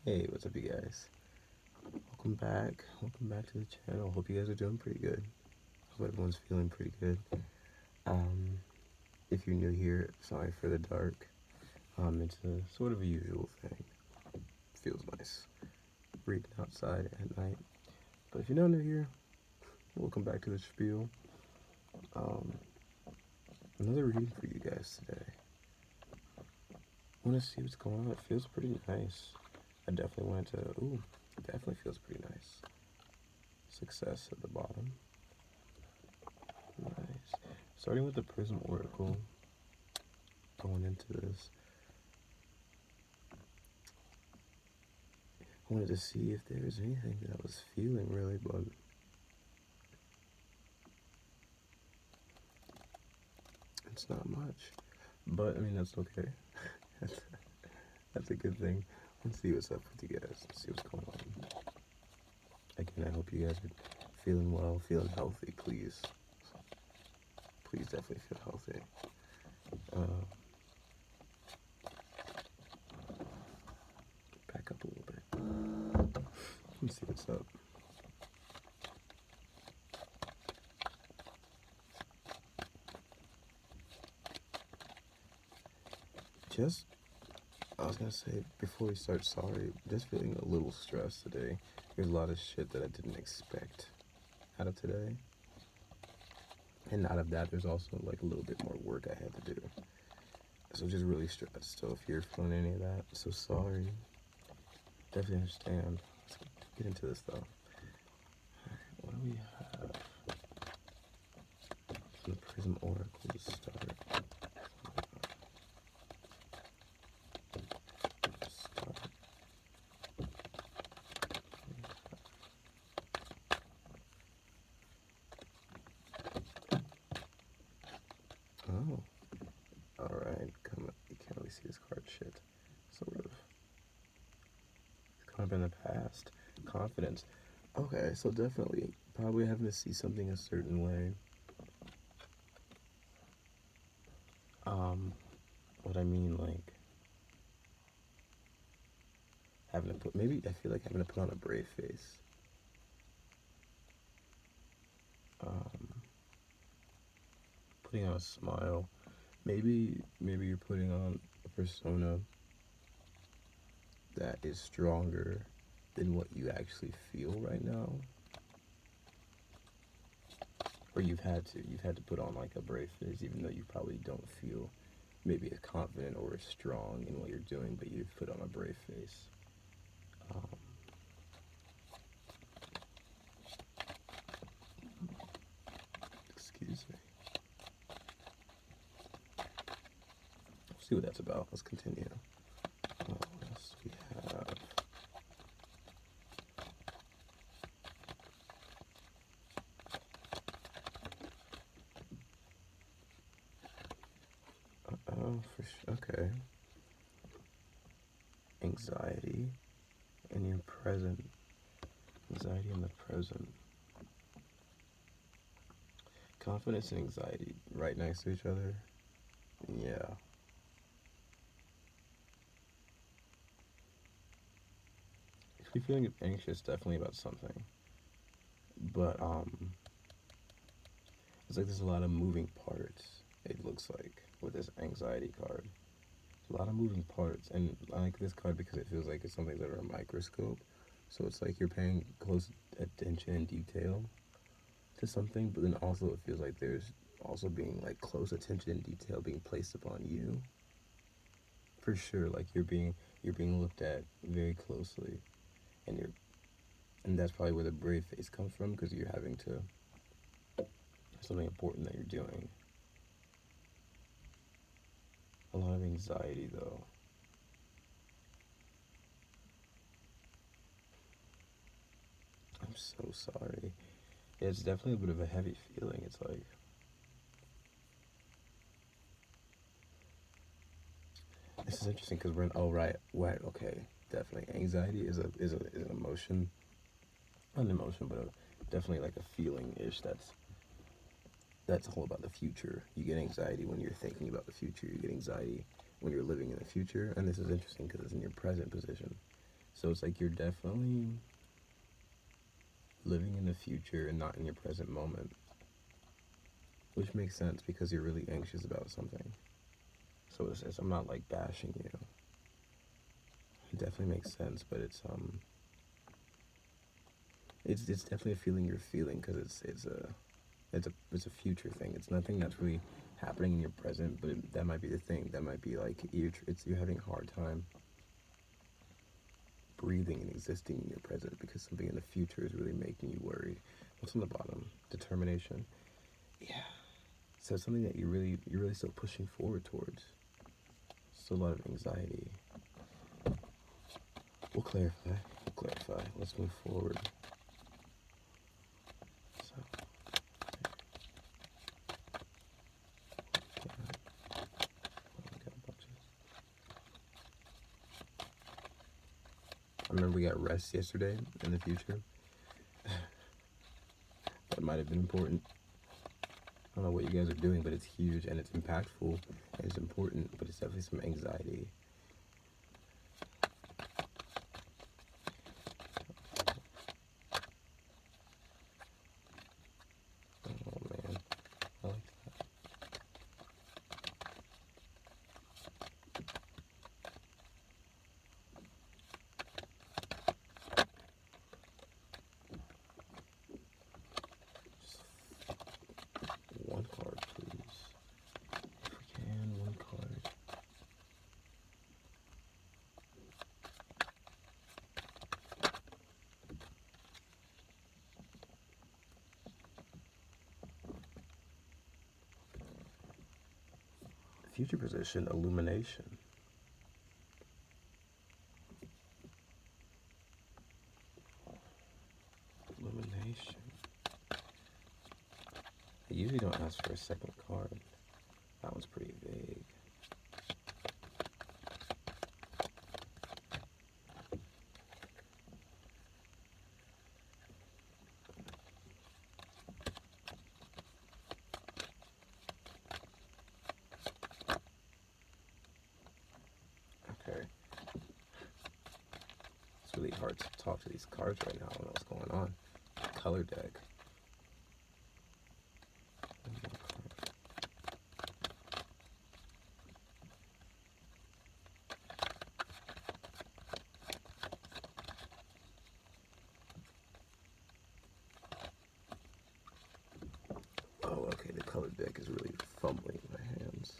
Hey, what's up, you guys? Welcome back. Welcome back to the channel. Hope you guys are doing pretty good. Hope everyone's feeling pretty good. Um, if you're new here, sorry for the dark. It's a sort of a usual thing. Feels nice reading outside at night. But if you're not new here, welcome back to the spiel. Um, Another reading for you guys today. Want to see what's going on? It feels pretty nice. I definitely wanted to. Ooh, it definitely feels pretty nice. Success at the bottom. Nice. Starting with the Prism Oracle, going into this, I wanted to see if there was anything that I was feeling really, but it's not much. But I mean, that's okay. that's, that's a good thing. Let's see what's up with you guys. Let's see what's going on. Again, I hope you guys are feeling well, feeling healthy. Please, please, definitely feel healthy. Back up a little bit. Let's see what's up. I was gonna say, before we start, sorry, just feeling a little stressed today. There's a lot of shit that I didn't expect out of today. And out of that, there's also like a little bit more work I had to do. So just really stressed. So if you're feeling any of that, so sorry. Definitely understand. Let's get into this though. Alright, what do we have? From the Prism Oracle to start. Oh, alright. You can't really see this card shit. Sort of. It's kind of in the past. Confidence. Okay, so definitely probably having to see something a certain way. What I mean, like, having to put, maybe I feel like having to put on a brave face. Putting on a smile. Maybe you're putting on a persona that is stronger than what you actually feel right now. Or you've had to put on like a brave face, even though you probably don't feel maybe as confident or as strong in what you're doing, but you've put on a brave face. Excuse me. See what that's about. Let's continue. What else do we have? Oh, for sure. Okay. Anxiety in your present. Anxiety in the present. Confidence and anxiety right next to each other. Yeah. If you're feeling anxious, definitely about something. But it's like there's a lot of moving parts. It looks like with this anxiety card, a lot of moving parts, and I like this card because it feels like it's something under a microscope. So it's like you're paying close attention and detail to something, but then also it feels like there's also being like close attention and detail being placed upon you. For sure, like you're being looked at very closely, and that's probably where the brave face comes from, because you're having to something important that you're doing. A lot of anxiety though. I'm so sorry. Yeah, it's definitely a bit of a heavy feeling. It's like this is interesting because we're in. Oh right, okay, definitely. Anxiety is an emotion, not an emotion, but definitely like a feeling ish. That's all about the future. You get anxiety when you're thinking about the future. You get anxiety when you're living in the future, and this is interesting because it's in your present position. So it's like you're definitely living in the future and not in your present moment, which makes sense because you're really anxious about something. So I'm not like bashing you. It definitely makes sense, but it's definitely a feeling you're feeling because it's a future thing. It's nothing that's really happening in your present, but that might be the thing. That might be like you're having a hard time breathing and existing in your present because something in the future is really making you worried. What's on the bottom? Determination. Yeah. So it's something that you're really still pushing forward towards. Still a lot of anxiety. We'll clarify. Let's move forward. So, I remember we got rest yesterday in the future. That might have been important. I don't know what you guys are doing, but it's huge and it's impactful and it's important, but it's definitely some anxiety. Oh man, I like that. Just one card, please. If we can, one card. Future position, illumination. Illumination. I usually don't ask for a second card. That one's pretty vague. Okay. It's really hard to talk to these cards right now. I don't know what's going on. Color deck. Oh, okay, the color deck is really fumbling in my hands.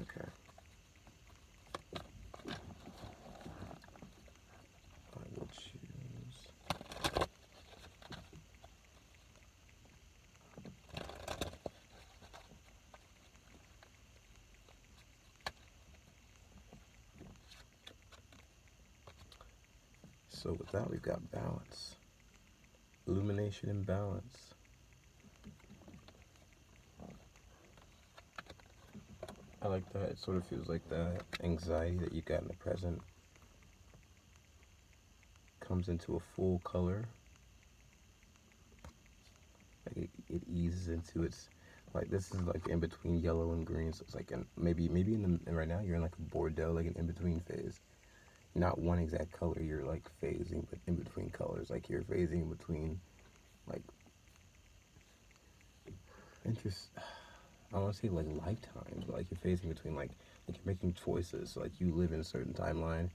Okay. I will choose. So with that, we've got balance. Illumination and balance. I like that. It sort of feels like that anxiety that you got in the present comes into a full color. Like it eases into its, like this is like in between yellow and green. So it's like maybe and right now you're in like a Bordeaux, like an in between phase. Not one exact color. You're like phasing, but in between colors. Like you're phasing in between, like interest. I don't want to say like lifetimes, but like you're phasing between like you're making choices. So like you live in a certain timeline,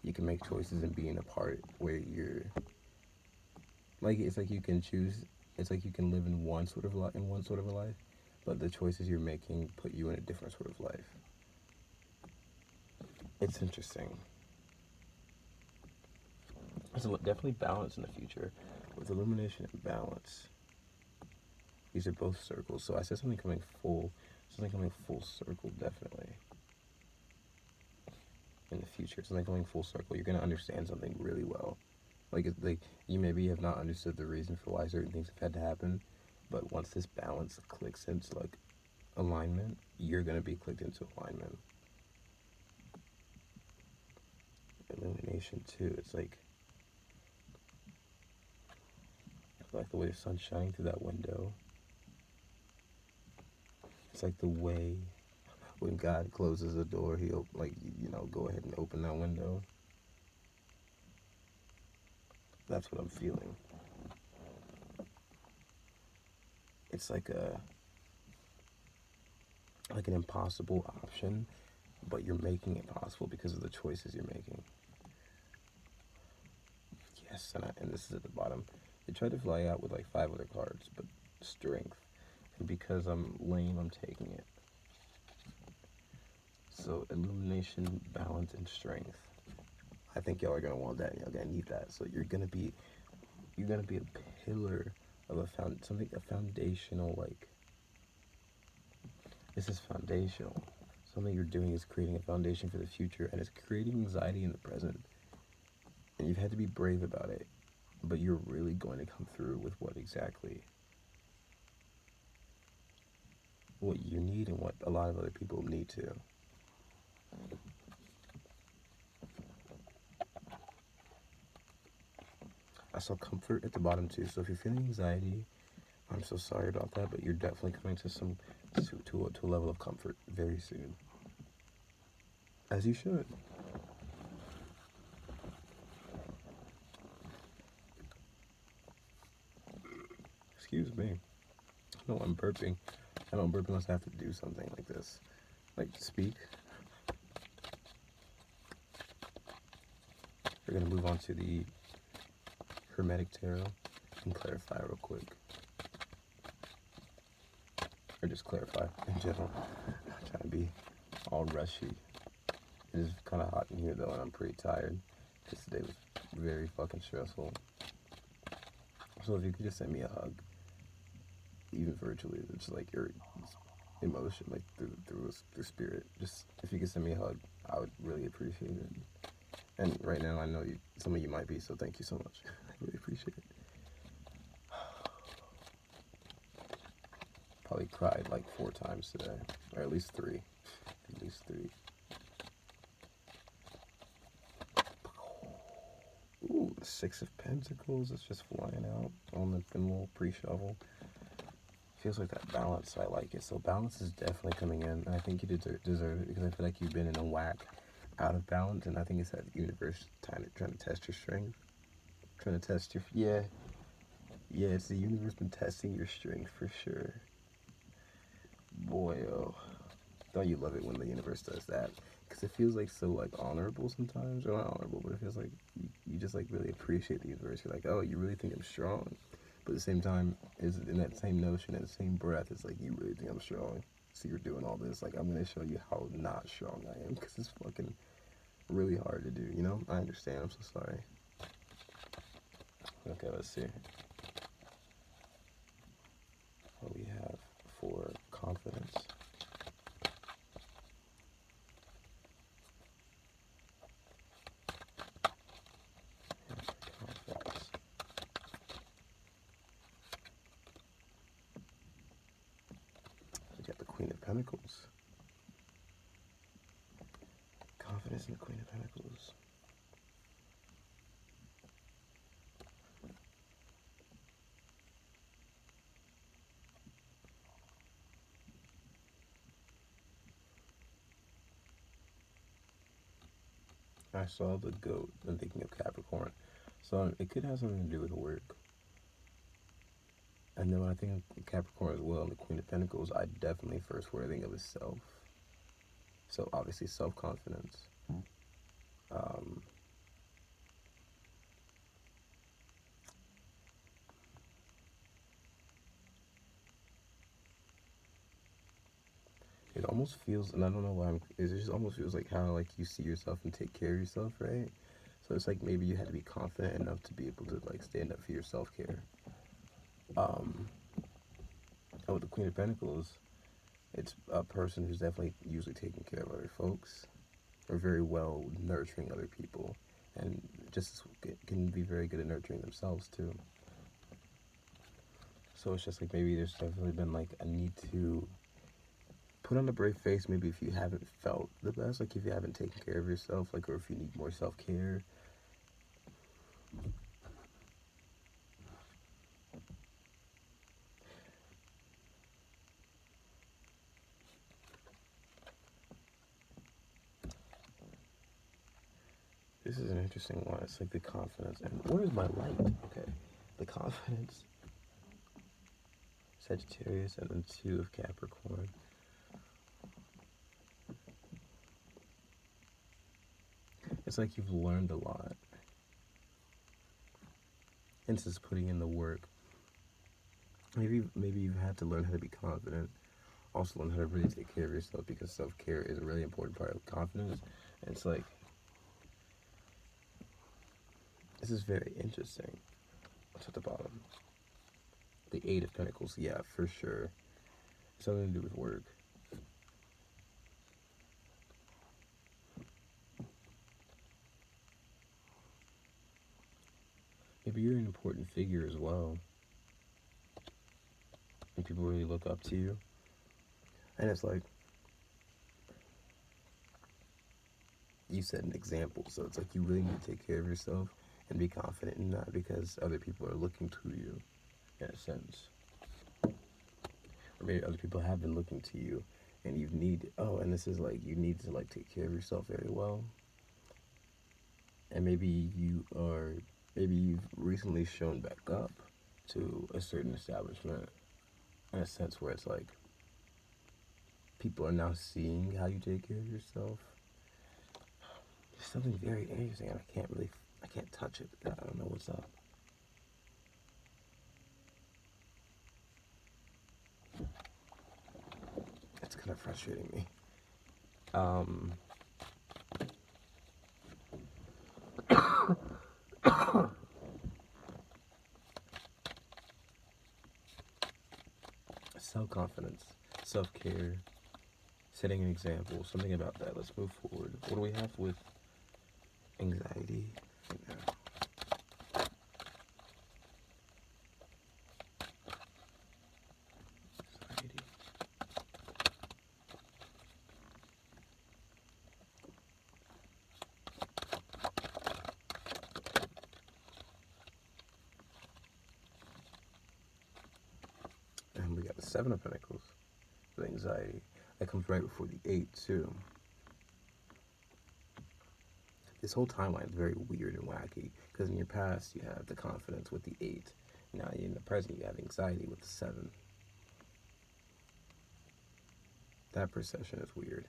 you can make choices and be in a part where you're like it's like you can choose. It's like you can live in one sort of a life, but the choices you're making put you in a different sort of life. It's interesting. There's definitely balance in the future with illumination and balance. These are both circles, so I said something coming full circle, definitely. In the future, something coming full circle, you're gonna understand something really well. Like you maybe have not understood the reason for why certain things have had to happen, but once this balance clicks into like alignment, you're gonna be clicked into alignment. Illumination too. It's like the way the sun's shining through that window. It's like the way when God closes a door, he'll like go ahead and open that window. That's what I'm feeling. It's like an impossible option, but you're making it possible because of the choices you're making. Yes, and this is at the bottom. They tried to fly out with like 5 other cards, but strength. And because I'm lame, I'm taking it. So illumination, balance, and strength. I think y'all are gonna want that. Y'all gonna need that. So you're gonna be a pillar of a foundational, like, this is foundational. Something you're doing is creating a foundation for the future, and it's creating anxiety in the present. And you've had to be brave about it, but you're really going to come through with what you need and what a lot of other people need to. I saw comfort at the bottom too. So if you're feeling anxiety, I'm so sorry about that, but you're definitely coming to a level of comfort very soon. As you should. Excuse me. No, I'm burping. I don't burp unless I have to do something like this. Like speak. We're going to move on to the Hermetic Tarot and clarify real quick. Or just clarify in general. I'm not trying to be all rushy. It is kind of hot in here though, and I'm pretty tired. Because today was very fucking stressful. So if you could just send me a hug, even virtually, it's like your emotion, like through spirit. Just if you could send me a hug, I would really appreciate it. And right now, I know some of you might be, so thank you so much. I really appreciate it. Probably cried like 4 times today, or at least 3. At least 3. Ooh, the 6 of Pentacles is just flying out on the little pre-shovel. Feels like that balance, I like it. So balance is definitely coming in, and I think you deserve it because I feel like you've been in a whack out of balance, and I think it's that universe trying to test your strength. Trying to test your, yeah, it's the universe been testing your strength for sure. Boy, oh, don't you love it when the universe does that? Because it feels like so like honorable sometimes, or not honorable, but it feels like you just like really appreciate the universe. You're like, oh, you really think I'm strong? But at the same time, is in that same notion, in the same breath, it's like, you really think I'm strong? So you're doing all this, like, I'm going to show you how not strong I am, because it's fucking really hard to do, you know? I understand, I'm so sorry. Okay, let's see. What we have for confidence. We got the Queen of Pentacles. Confidence in the Queen of Pentacles. I saw the goat and thinking of Capricorn. So it could have something to do with work. And then when I think of Capricorn as well and the Queen of Pentacles, I definitely first word I think of is self. So obviously self-confidence. It almost feels, and I don't know why, it just almost feels like how like you see yourself and take care of yourself, right? So it's like maybe you had to be confident enough to be able to like stand up for your self-care. And with the Queen of Pentacles, it's a person who's definitely usually taking care of other folks, or very well nurturing other people, and just can be very good at nurturing themselves too. So it's just like maybe there's definitely been like a need to put on a brave face, maybe if you haven't felt the best, like if you haven't taken care of yourself, like, or if you need more self-care. this is an interesting one. It's like the confidence. And where's my light? Okay. The confidence, Sagittarius, and then 2 of Capricorn. It's like you've learned a lot. And it's just putting in the work. Maybe you've had to learn how to be confident. Also learn how to really take care of yourself, because self-care is a really important part of confidence. And it's like, this is very interesting. What's at the bottom? The 8 of Pentacles. Yeah, for sure. Something to do with work. Maybe you're an important figure as well, and people really look up to you. And it's like, you set an example, so it's like you really need to take care of yourself and be confident in that, because other people are looking to you, in a sense. Or maybe other people have been looking to you, and and this is like, you need to like take care of yourself very well. And maybe you've recently shown back up to a certain establishment, in a sense where it's like, people are now seeing how you take care of yourself. There's something very interesting, and I can't touch it. I don't know what's up. That's kind of frustrating me. Self-confidence, self-care, setting an example, something about that. Let's move forward. What do we have with anxiety? No. Anxiety. And we got the 7 of Pentacles with anxiety. That comes right before the 8 too. This whole timeline is very weird and wacky, because in your past you have the confidence with the 8. Now in the present you have anxiety with the 7. That perception is weird.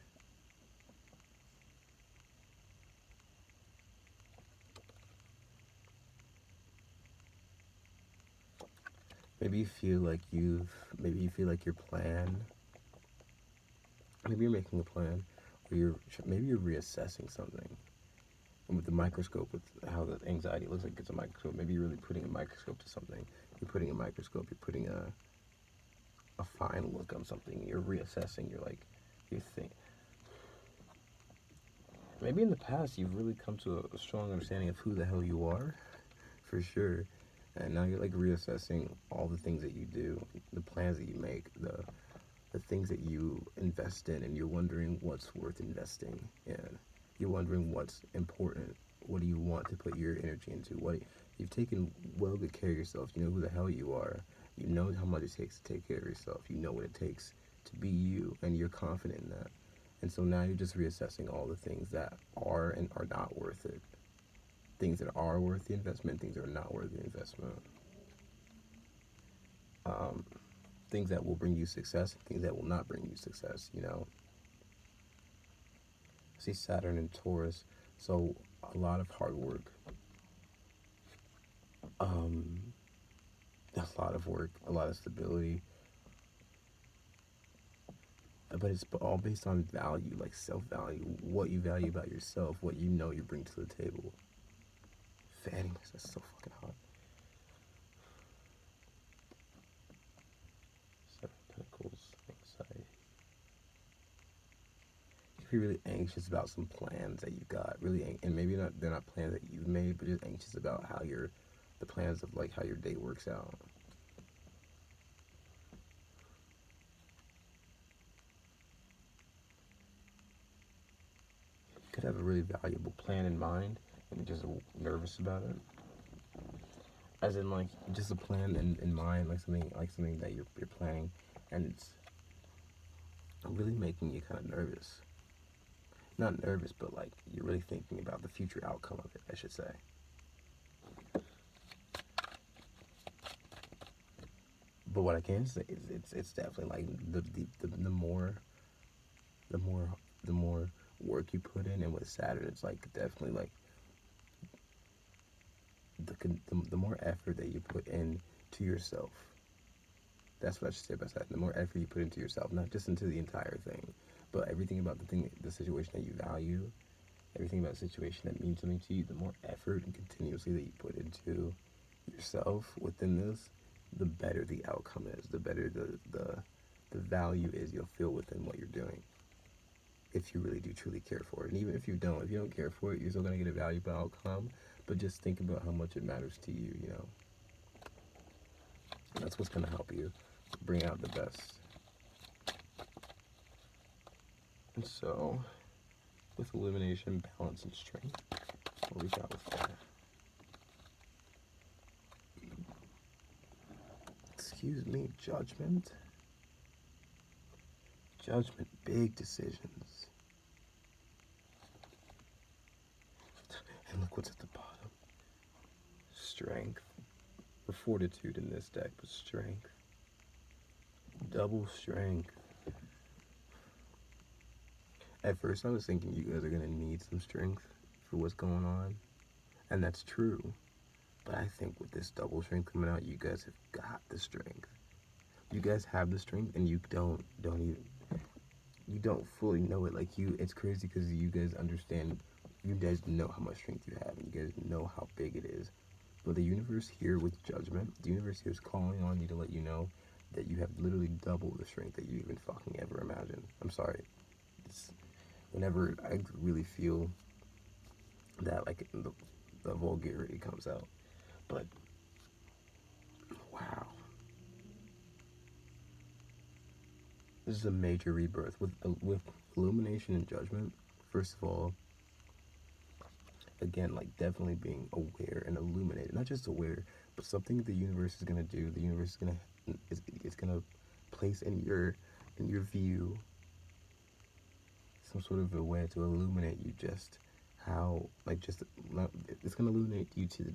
Maybe you feel like your plan, maybe you're making a plan, or maybe you're reassessing something. And with the microscope, with how the anxiety looks like it's a microscope, maybe you're really putting a microscope to something. You're putting a microscope, you're putting a fine look on something, you're reassessing, you think. Maybe in the past you've really come to a strong understanding of who the hell you are, for sure. And now you're like reassessing all the things that you do, the plans that you make, the things that you invest in, and you're wondering what's worth investing in. You're wondering what's important. What do you want to put your energy into? You've taken well good care of yourself. You know who the hell you are. You know how much it takes to take care of yourself. You know what it takes to be you, and you're confident in that. And so now you're just reassessing all the things that are and are not worth it. Things that are worth the investment, things that are not worth the investment. Things that will bring you success, things that will not bring you success, you know. I see Saturn and Taurus, so a lot of hard work. A lot of work, a lot of stability. But it's all based on value, like self-value, what you value about yourself, what you know you bring to the table. Fattiness, that's so fucking hot. 7 Pentacles, anxiety. You could be really anxious about some plans that you've got, and maybe they're not plans that you've made, but just anxious about the plans of like how your day works out. You could have a really valuable plan in mind, and you're just nervous about it. As in, like, just a plan in mind, like something that you're planning, and it's really making you kind of nervous. not nervous, but like you're really thinking about the future outcome of it, I should say. But what I can say is it's definitely like the more the more the more work you put in, and with Saturn, it's like definitely like the more effort that you put in to yourself. That's what I should say about that. The more effort you put into yourself, not just into the entire thing, but everything about the situation that you value, everything about the situation that means something to you, the more effort and continuously that you put into yourself within this, the better the outcome is, the better the value is you'll feel within what you're doing. If you really do truly care for it. And even if you don't care for it, you're still going to get a valuable outcome. But just think about how much it matters to you, you know. And that's what's going to help you bring out the best. And so, with illumination, balance, and strength, what we got with that? Excuse me, judgment. Judgment, big decisions. And look what's at the bottom. Strength. Or fortitude in this deck, but strength. Double strength. At first I was thinking you guys are going to need some strength for what's going on. And that's true. But I think with this double strength coming out, you guys have got the strength. You guys have the strength, and you don't fully know it. Like it's crazy because you guys understand, you guys know how much strength you have, and you guys know how big it is. But the universe here with judgment, the universe here is calling on you to let you know that you have literally double the strength that you even fucking ever imagined. I'm sorry. Whenever I really feel that, like, the vulgarity comes out. But, wow. This is a major rebirth. With illumination and judgment, first of all, again, like, definitely being aware and illuminated. Not just aware, but something the universe is going to do. The universe is going to place in your view some sort of a way to illuminate you just how, like, just, it's going to illuminate you to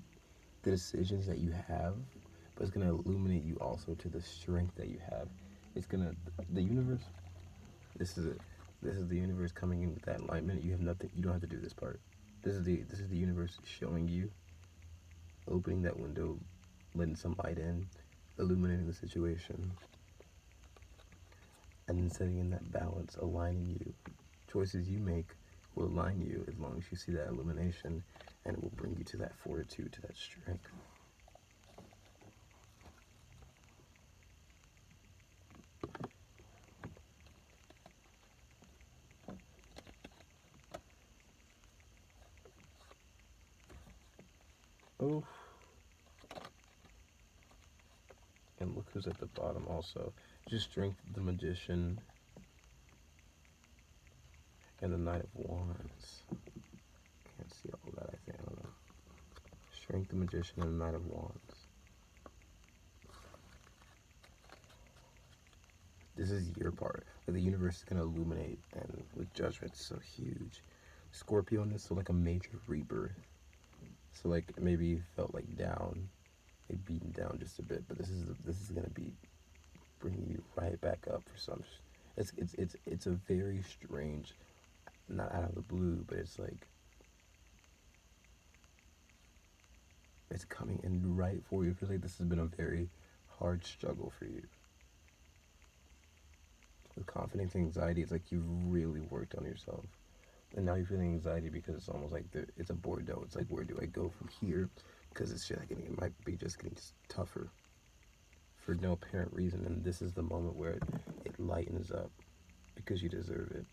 the decisions that you have, but it's going to illuminate you also to the strength that you have. It's going to, the universe, this is the universe coming in with that enlightenment. You have nothing, you don't have to do this part. This is the universe showing you, opening that window, letting some light in, illuminating the situation, and then setting in that balance, aligning you. Choices you make will align you as long as you see that illumination, and it will bring you to that fortitude, to that strength. Oh. And look who's at the bottom also. Just strength, the Magician, and the Knight of Wands. Can't see all that, I think. I don't know. Strength, the Magician, and the Knight of Wands. This is your part. Like, the universe is going to illuminate, and with judgment, it's so huge. Scorpio on this, so like a major rebirth. So like maybe you felt like down, like beaten down just a bit, but this is going to be bringing you right back up for some. It's a very strange, not out of the blue, but it's like it's coming in right for you. It feels like this has been a very hard struggle for you. With confidence and anxiety, it's like you've really worked on yourself. And now you're feeling anxiety because it's almost like it's a Bordeaux. It's like, where do I go from here? Because it's just like, it might be just getting tougher for no apparent reason. And this is the moment where it lightens up because you deserve it.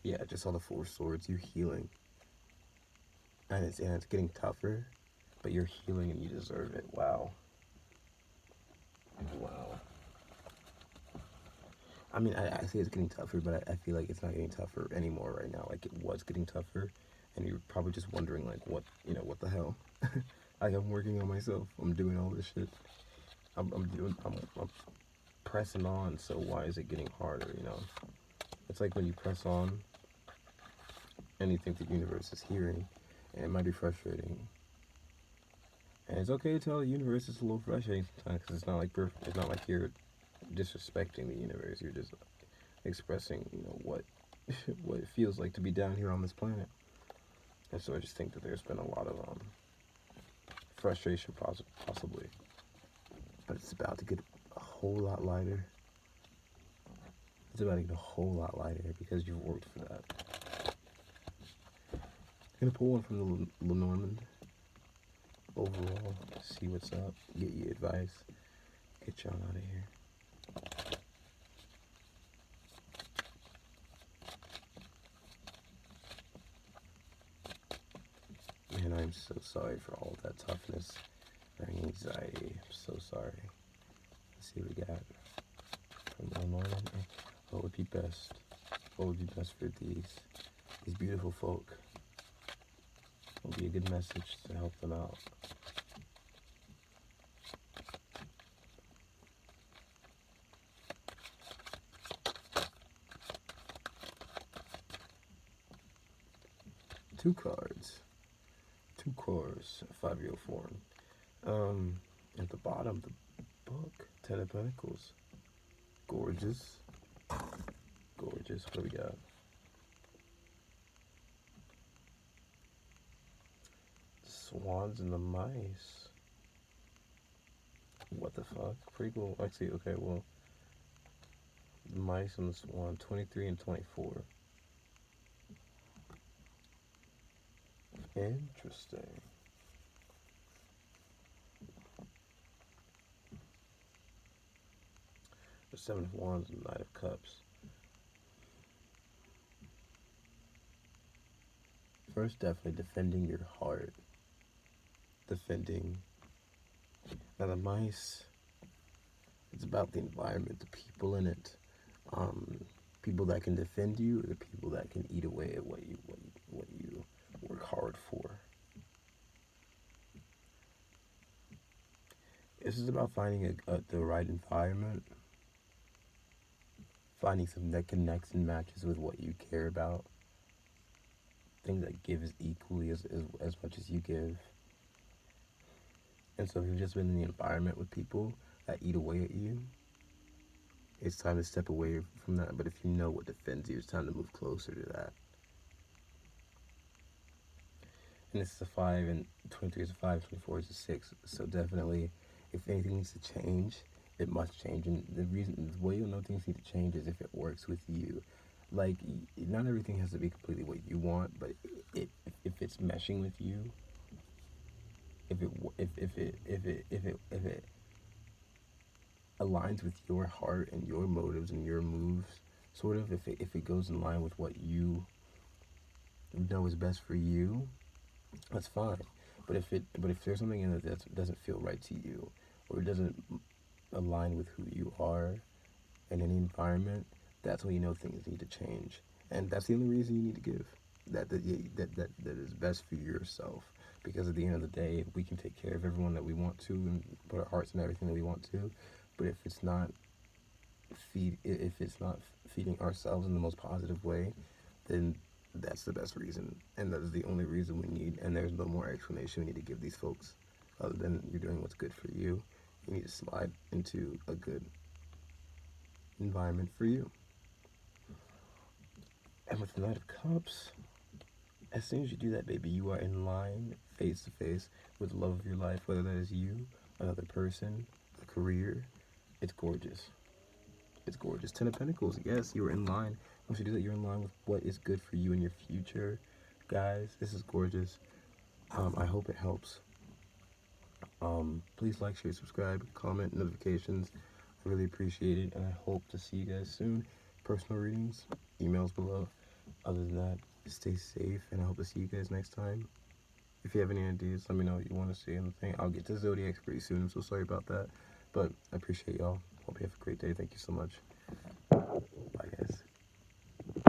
Yeah, just saw the Four of Swords. You're healing. And it's getting tougher, but you're healing and you deserve it. Wow. Wow. I mean, I say it's getting tougher, but I feel like it's not getting tougher anymore right now. Like, it was getting tougher, and you're probably just wondering, like, what the hell? I'm working on myself. I'm doing all this shit. I'm pressing on. So why is it getting harder? You know, it's like when you press on and you think the universe is hearing, and it might be frustrating. And it's okay to tell the universe it's a little frustrating sometimes because it's not like perfect. It's not like you're disrespecting the universe. You're just expressing, you know, what what it feels like to be down here on this planet. And so I just think that there's been a lot of frustration, possibly, but it's about to get a whole lot lighter. It's about to get a whole lot lighter because you've worked for that. I'm gonna pull one from the Lenormand overall, see what's up, get you advice, get y'all out of here. Man, I'm so sorry for all of that toughness and anxiety. I'm so sorry. Let's see what we got from Lenormand. What would be best? What would be best for these beautiful folk? Will be a good message to help them out. Two cards, two cores, 5-year form. At the bottom, the book, 10 of Pentacles. Gorgeous. Gorgeous. What do we got? Swans and the mice. What the fuck? Pretty cool. Actually, okay, well, the mice and the swan, 23 and 24. Interesting. The 7 of Wands and the Knight of Cups. First, definitely defending your heart. Defending. Now, the mice, it's about the environment, the people in it. People that can defend you, or the people that can eat away at what you work hard for. This is about finding the right environment, finding something that connects and matches with what you care about, things that give as equally as much as you give. And so if you've just been in the environment with people that eat away at you, it's time to step away from that. But if you know what defends you, it's time to move closer to that. And this is a 5, and 23 is a 5, 24 is a 6. So definitely, if anything needs to change, it must change. And the way you'll know things need to change is if it works with you. Like, not everything has to be completely what you want, but if it's meshing with you, if it aligns with your heart and your motives and your moves, sort of, if it goes in line with what you know is best for you, that's fine. But if there's something in it that doesn't feel right to you, or it doesn't align with who you are in any environment, that's when you know things need to change. And that's the only reason you need to give. That is best for yourself. Because at the end of the day, we can take care of everyone that we want to and put our hearts in everything that we want to. But if it's not feeding ourselves in the most positive way, then that's the best reason, and that is the only reason we need. And there's no more explanation we need to give these folks other than you're doing what's good for you. You need to slide into a good environment for you. And with the Knight of Cups, as soon as you do that, baby, you are in line, face to face, with the love of your life, whether that is you, another person, a career. It's gorgeous. It's gorgeous. 10 of Pentacles, yes, you are in line. Once you do that, you're in line with what is good for you in your future. Guys, this is gorgeous. I hope it helps. Please like, share, subscribe, comment, notifications. I really appreciate it, and I hope to see you guys soon. Personal readings, emails below. Other than that, stay safe, and I hope to see you guys next time. If you have any ideas, let me know what you want to see in the thing. I'll get to Zodiacs pretty soon. I'm so sorry about that, but I appreciate y'all. Hope you have a great day. Thank you so much. Bye, guys.